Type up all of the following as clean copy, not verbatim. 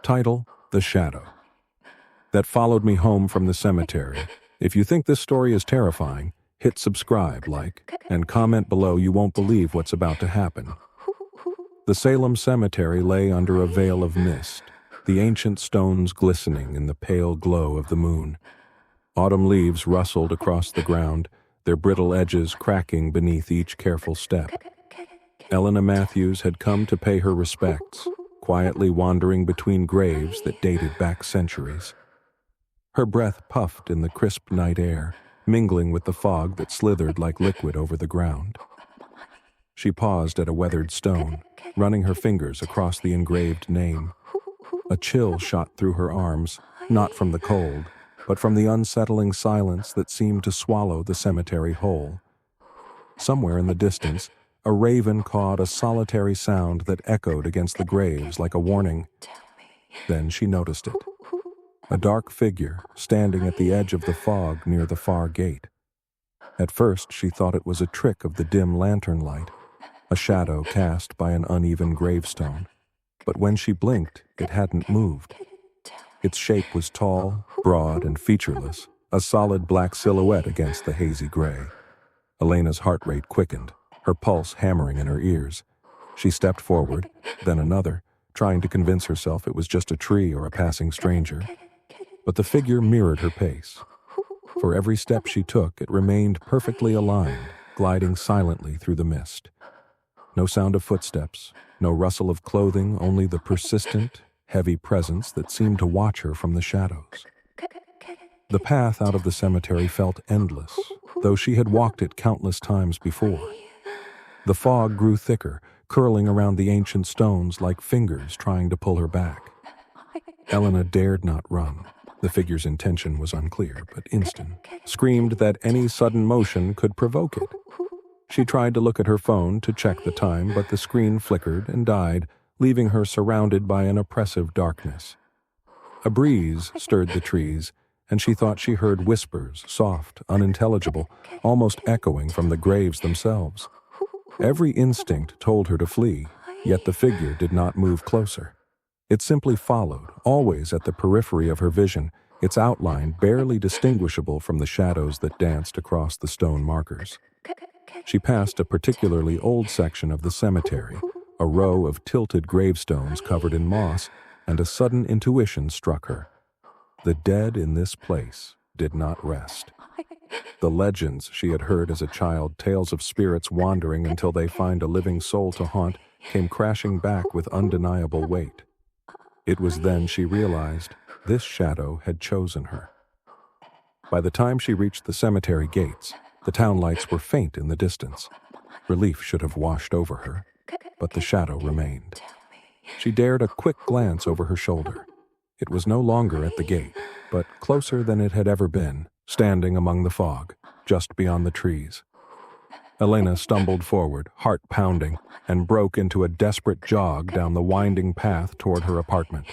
Title: The Shadow. That followed me home from the cemetery. If you think this story is terrifying, hit subscribe, like, and comment below. You won't believe what's about to happen. The Salem cemetery lay under a veil of mist, the ancient stones glistening in the pale glow of the moon. Autumn leaves rustled across the ground, their brittle edges cracking beneath each careful step. Elena Matthews had come to pay her respects, quietly wandering between graves that dated back centuries. Her breath puffed in the crisp night air, mingling with the fog that slithered like liquid over the ground. She paused at a weathered stone, running her fingers across the engraved name. A chill shot through her arms, not from the cold, but from the unsettling silence that seemed to swallow the cemetery whole. Somewhere in the distance, a raven cawed a solitary sound that echoed against the graves like a warning. Then she noticed it. A dark figure standing at the edge of the fog near the far gate. At first she thought it was a trick of the dim lantern light, a shadow cast by an uneven gravestone. But when she blinked, it hadn't moved. Its shape was tall, broad, and featureless, a solid black silhouette against the hazy gray. Elena's heart rate quickened, her pulse hammering in her ears. She stepped forward, then another, trying to convince herself it was just a tree or a passing stranger. But the figure mirrored her pace. For every step she took, it remained perfectly aligned, gliding silently through the mist. No sound of footsteps, no rustle of clothing, only the persistent, heavy presence that seemed to watch her from the shadows. The path out of the cemetery felt endless, though she had walked it countless times before. The fog grew thicker, curling around the ancient stones like fingers trying to pull her back. Elena dared not run. The figure's intention was unclear, but instant, screamed that any sudden motion could provoke it. She tried to look at her phone to check the time, but the screen flickered and died, leaving her surrounded by an oppressive darkness. A breeze stirred the trees, and she thought she heard whispers, soft, unintelligible, almost echoing from the graves themselves. Every instinct told her to flee, yet the figure did not move closer. It simply followed, always at the periphery of her vision, its outline barely distinguishable from the shadows that danced across the stone markers. She passed a particularly old section of the cemetery, a row of tilted gravestones covered in moss, and a sudden intuition struck her. The dead in this place did not rest. The legends she had heard as a child, tales of spirits wandering until they find a living soul to haunt, came crashing back with undeniable weight. It was then she realized this shadow had chosen her. By the time she reached the cemetery gates, the town lights were faint in the distance. Relief should have washed over her, but the shadow remained. She dared a quick glance over her shoulder. It was no longer at the gate, but closer than it had ever been, standing among the fog, just beyond the trees. Elena stumbled forward, heart pounding, and broke into a desperate jog down the winding path toward her apartment.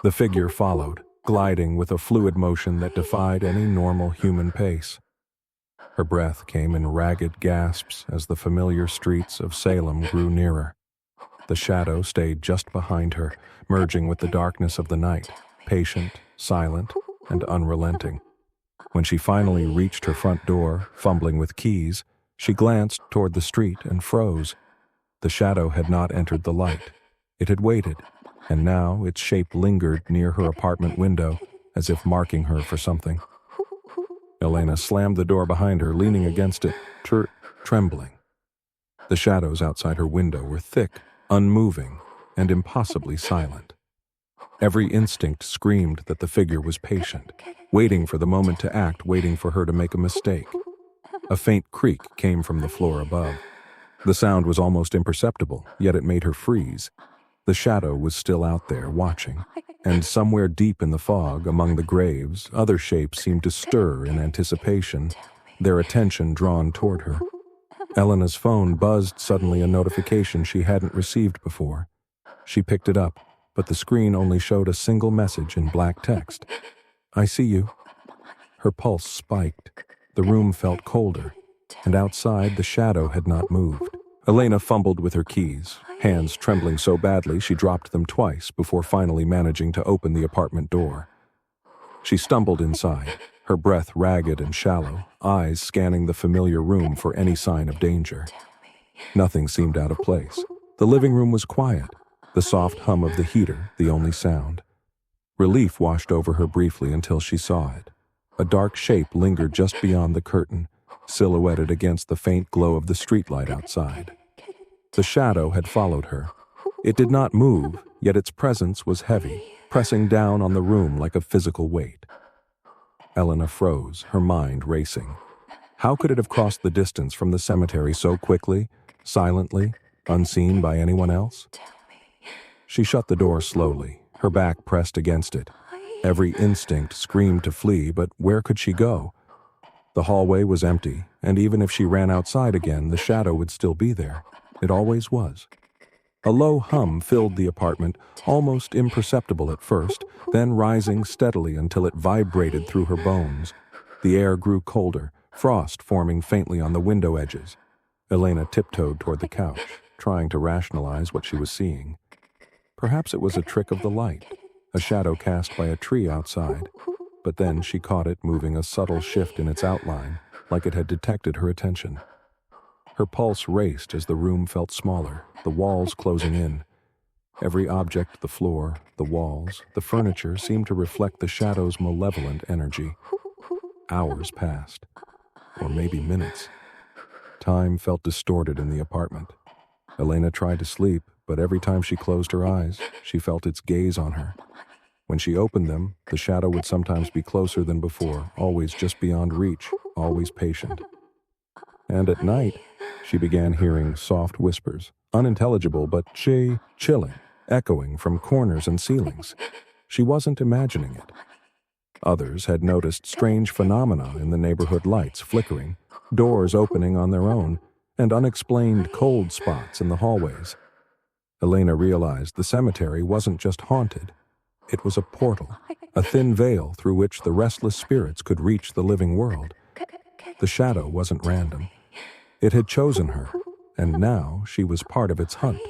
The figure followed, gliding with a fluid motion that defied any normal human pace. Her breath came in ragged gasps as the familiar streets of Salem grew nearer. The shadow stayed just behind her, merging with the darkness of the night, patient, silent, and unrelenting. When she finally reached her front door, fumbling with keys, she glanced toward the street and froze. The shadow had not entered the light. It had waited, and now its shape lingered near her apartment window, as if marking her for something. Elena slammed the door behind her, leaning against it, trembling. The shadows outside her window were thick, unmoving, and impossibly silent. Every instinct screamed that the figure was patient, waiting for the moment to act, waiting for her to make a mistake. A faint creak came from the floor above. The sound was almost imperceptible, yet it made her freeze. The shadow was still out there, watching, and somewhere deep in the fog, among the graves, other shapes seemed to stir in anticipation, their attention drawn toward her. Elena's phone buzzed suddenly, a notification she hadn't received before. She picked it up, but the screen only showed a single message in black text. "I see you." Her pulse spiked. The room felt colder, and outside the shadow had not moved. Elena fumbled with her keys, hands trembling so badly she dropped them twice before finally managing to open the apartment door. She stumbled inside, her breath ragged and shallow, eyes scanning the familiar room for any sign of danger. Nothing seemed out of place. The living room was quiet, the soft hum of the heater the only sound. Relief washed over her briefly until she saw it. A dark shape lingered just beyond the curtain, silhouetted against the faint glow of the streetlight outside. The shadow had followed her. It did not move, yet its presence was heavy, pressing down on the room like a physical weight. Elena froze, her mind racing. How could it have crossed the distance from the cemetery so quickly, silently, unseen by anyone else? She shut the door slowly, her back pressed against it. Every instinct screamed to flee, but where could she go? The hallway was empty, and even if she ran outside again, the shadow would still be there. It always was. A low hum filled the apartment, almost imperceptible at first, then rising steadily until it vibrated through her bones. The air grew colder, frost forming faintly on the window edges. Elena tiptoed toward the couch, trying to rationalize what she was seeing. Perhaps it was a trick of the light, a shadow cast by a tree outside. But then she caught it moving a subtle shift in its outline, like it had detected her attention. Her pulse raced as the room felt smaller, the walls closing in. Every object, the floor, the walls, the furniture seemed to reflect the shadow's malevolent energy. Hours passed, or maybe minutes. Time felt distorted in the apartment. Elena tried to sleep, but every time she closed her eyes, she felt its gaze on her. When she opened them, the shadow would sometimes be closer than before, always just beyond reach, always patient. And at night, she began hearing soft whispers, unintelligible but chilling, echoing from corners and ceilings. She wasn't imagining it. Others had noticed strange phenomena in the neighborhood lights flickering, doors opening on their own, and unexplained cold spots in the hallways. Elena realized the cemetery wasn't just haunted. It was a portal, a thin veil through which the restless spirits could reach the living world. The shadow wasn't random. It had chosen her, and now she was part of its hunt.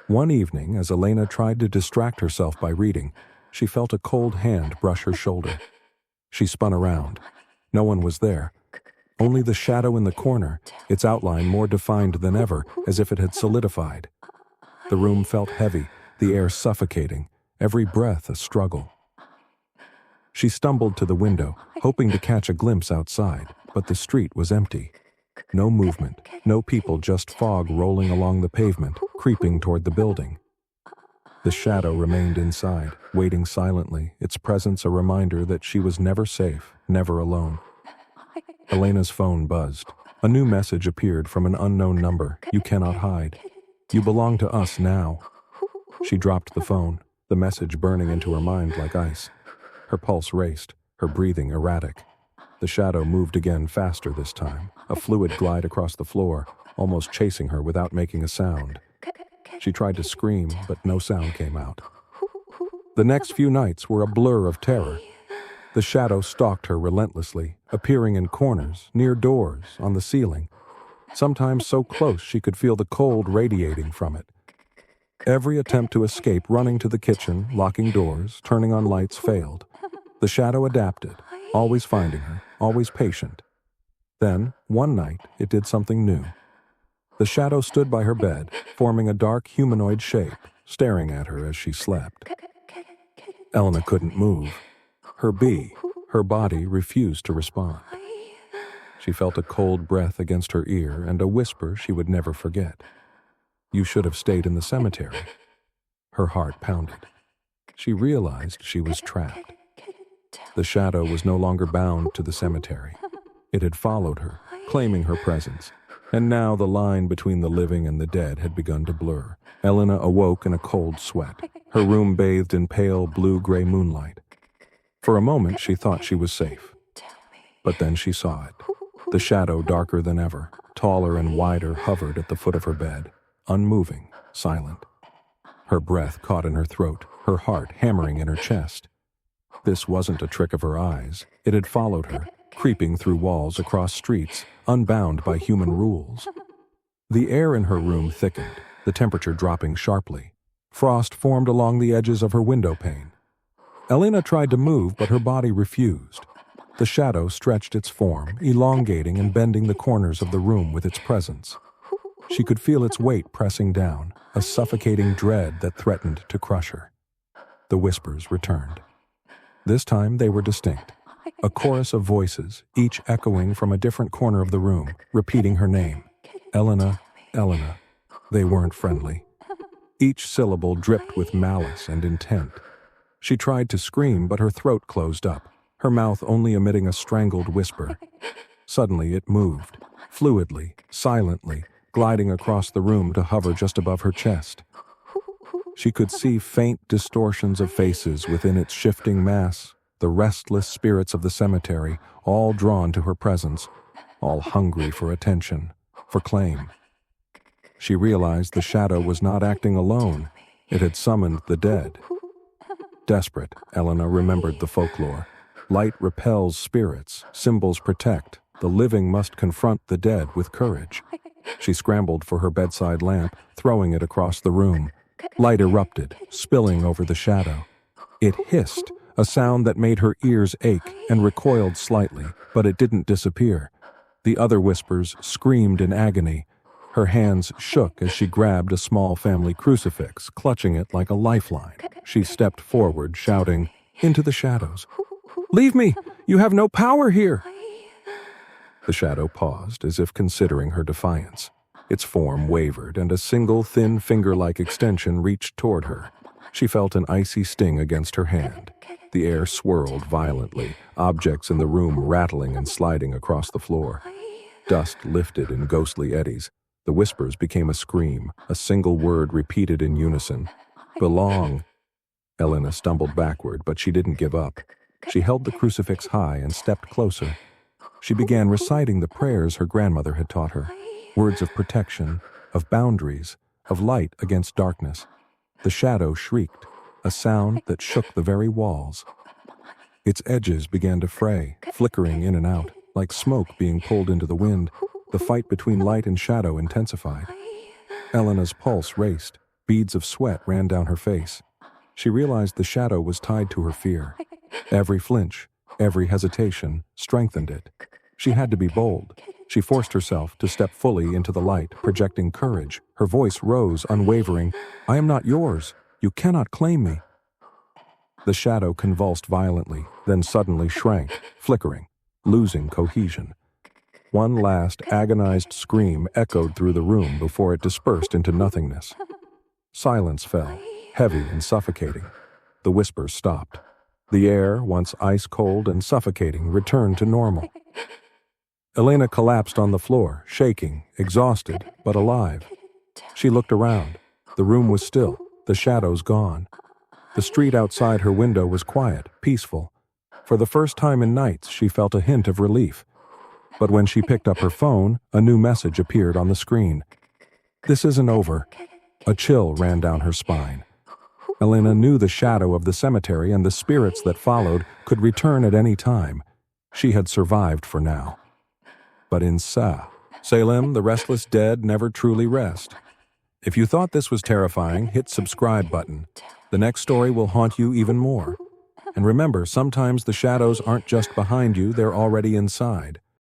One evening, as Elena tried to distract herself by reading, she felt a cold hand brush her shoulder. She spun around. No one was there. Only the shadow in the corner, its outline more defined than ever, as if it had solidified. The room felt heavy, the air suffocating, every breath a struggle. She stumbled to the window, hoping to catch a glimpse outside, but the street was empty. No movement, no people, just fog rolling along the pavement, creeping toward the building. The shadow remained inside, waiting silently, its presence a reminder that she was never safe, never alone. Elena's phone buzzed. A new message appeared from an unknown number. "You cannot hide. You belong to us now." She dropped the phone, the message burning into her mind like ice. Her pulse raced, her breathing erratic. The shadow moved again, faster this time, a fluid glide across the floor, almost chasing her without making a sound. She tried to scream, but no sound came out. The next few nights were a blur of terror. The shadow stalked her relentlessly, appearing in corners, near doors, on the ceiling, sometimes so close she could feel the cold radiating from it. Every attempt to escape, running to the kitchen, locking doors, turning on lights, failed. The shadow adapted, always finding her, always patient. Then, one night, it did something new. The shadow stood by her bed, forming a dark humanoid shape, staring at her as she slept. Elena couldn't move. Her body refused to respond. She felt a cold breath against her ear and a whisper she would never forget. "You should have stayed in the cemetery." Her heart pounded. She realized she was trapped. The shadow was no longer bound to the cemetery. It had followed her, claiming her presence, and now the line between the living and the dead had begun to blur. Elena awoke in a cold sweat, her room bathed in pale blue-gray moonlight. For a moment, she thought she was safe. But then she saw it. The shadow, darker than ever, taller and wider, hovered at the foot of her bed, unmoving, silent. Her breath caught in her throat, her heart hammering in her chest. This wasn't a trick of her eyes. It had followed her, creeping through walls, across streets, unbound by human rules. The air in her room thickened, the temperature dropping sharply. Frost formed along the edges of her window pane. Elena tried to move, but her body refused. The shadow stretched its form, elongating and bending the corners of the room with its presence. She could feel its weight pressing down, a suffocating dread that threatened to crush her. The whispers returned. This time they were distinct. A chorus of voices, each echoing from a different corner of the room, repeating her name. Elena, Elena. They weren't friendly. Each syllable dripped with malice and intent. She tried to scream, but her throat closed up, her mouth only emitting a strangled whisper. Suddenly it moved, fluidly, silently, gliding across the room to hover just above her chest. She could see faint distortions of faces within its shifting mass, the restless spirits of the cemetery, all drawn to her presence, all hungry for attention, for claim. She realized the shadow was not acting alone. It had summoned the dead. Desperate, Elena remembered the folklore. Light repels spirits, symbols protect. The living must confront the dead with courage. She scrambled for her bedside lamp, throwing it across the room. Light erupted, spilling over the shadow. It hissed, a sound that made her ears ache, and recoiled slightly, but it didn't disappear. The other whispers screamed in agony. Her hands shook as she grabbed a small family crucifix, clutching it like a lifeline. She stepped forward, shouting, "Into the shadows. Leave me! You have no power here!" The shadow paused, as if considering her defiance. Its form wavered, and a single thin finger-like extension reached toward her. She felt an icy sting against her hand. The air swirled violently, objects in the room rattling and sliding across the floor. Dust lifted in ghostly eddies. The whispers became a scream, a single word repeated in unison. "Belong." Elena stumbled backward, but she didn't give up. She held the crucifix high and stepped closer. She began reciting the prayers her grandmother had taught her, words of protection, of boundaries, of light against darkness. The shadow shrieked, a sound that shook the very walls. Its edges began to fray, flickering in and out, like smoke being pulled into the wind. The fight between light and shadow intensified. Elena's pulse raced. Beads of sweat ran down her face. She realized the shadow was tied to her fear. Every flinch, every hesitation, strengthened it. She had to be bold. She forced herself to step fully into the light, projecting courage. Her voice rose, unwavering. "I am not yours. You cannot claim me." The shadow convulsed violently, then suddenly shrank, flickering, losing cohesion. One last agonized scream echoed through the room before it dispersed into nothingness. Silence fell, heavy and suffocating. The whispers stopped. The air, once ice-cold and suffocating, returned to normal. Elena collapsed on the floor, shaking, exhausted, but alive. She looked around. The room was still, the shadows gone. The street outside her window was quiet, peaceful. For the first time in nights, she felt a hint of relief. But when she picked up her phone, a new message appeared on the screen. "This isn't over." A chill ran down her spine. Elena knew the shadow of the cemetery and the spirits that followed could return at any time. She had survived for now. But in Salem, the restless dead never truly rest. If you thought this was terrifying, hit subscribe button. The next story will haunt you even more. And remember, sometimes the shadows aren't just behind you, they're already inside.